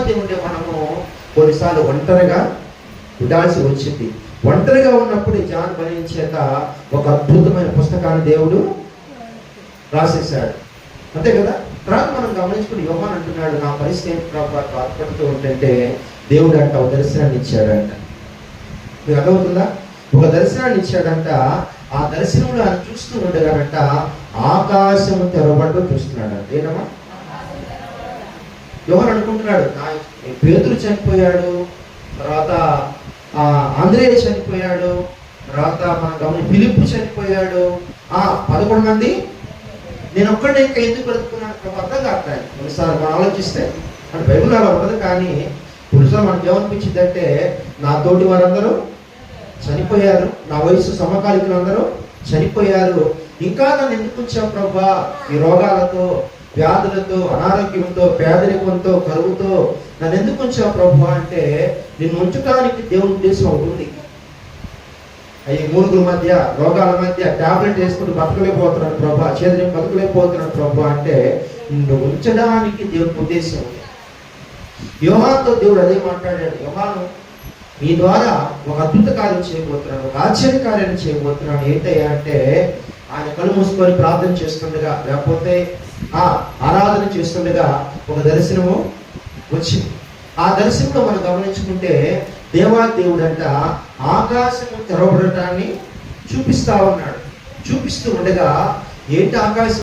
మధ్య ఉండే మనము కొన్నిసార్లు ఒంటరిగా ఉండాల్సి వచ్చింది. ఒంటరిగా ఉన్నప్పుడు జాన్ బనీన్ చేత ఒక అద్భుతమైన పుస్తకాన్ని దేవుడు రాసేశాడు, అంతే కదా. తర్వాత మనం గమనించుకుని యోహాను అంటున్నాడు, నా పరిస్థితి బాధపడుతూ ఉంటుంటే దేవుడు అంట ఒక దర్శనాన్ని ఇచ్చాడంట. మీకు అర్థమవుతుందా? ఒక దర్శనాన్ని ఇచ్చాడంట. ఆ దర్శనంలో ఆయన చూస్తూ ఉండగానంట ఆకాశం తెరవబడ్డ చూస్తున్నాడంట. ఏంటమ్మా? యోహాను అనుకుంటున్నాడు, పేతురు చనిపోయాడు, తర్వాత ఆంద్రేయ చనిపోయాడు, తర్వాత మన ఫిలిప్పు చనిపోయాడు, 11 మంది, నేను ఒక్కడే ఇంకా ఎందుకు బ్రతుకున్నాను అర్థం కాదు. కొన్నిసార్లు మనం ఆలోచిస్తే అంటే బైబిల్ అలా ఉండదు, కానీ కొన్నిసార్లు మనకి ఏమనిపించింది అంటే నా తోటి వారందరూ చనిపోయారు, నా వయసు సమకాలికులందరూ చనిపోయారు, ఇంకా నన్ను ఎందుకు ఉంచావు ప్రభా ఈ రోగాలతో, వ్యాధులతో, అనారోగ్యంతో, పేదరికంతో, కరువుతో నన్ను ఎందుకు ఉంచావు ప్రభా అంటే నిన్ను ఉంచడానికి దేవుని ఉద్దేశం ఉంటుంది. ఈ మూలుగుల మధ్య, రోగాల మధ్య టాబ్లెట్ వేసుకుని బతకలేకపోతున్నాడు ప్రభా, చేతులు బతకలేకపోతున్నాడు ప్రభా అంటే నిన్ను ఉంచడానికి దేవుని ఉద్దేశం ఉంది. యోహానుతో దేవుడు అదే మాట్లాడాడు, యోహాను మీ ద్వారా ఒక అద్భుత కార్యం చేయబోతున్నాడు, ఒక ఆశ్చర్య కార్యాన్ని చేయబోతున్నాడు. ఏంటయ్యా అంటే ఆయన కళ్ళు మూసుకొని ప్రార్థన చేస్తుండగా, లేకపోతే ఆరాధన చేస్తుండగా ఒక దర్శనము వచ్చింది. ఆ దర్శనంలో మనం గమనించుకుంటే దేవుడు అంట ఆకాశము తెరవబడటాన్ని చూపిస్తా ఉన్నాడు. చూపిస్తూ ఉండగా ఏంటి ఆకాశం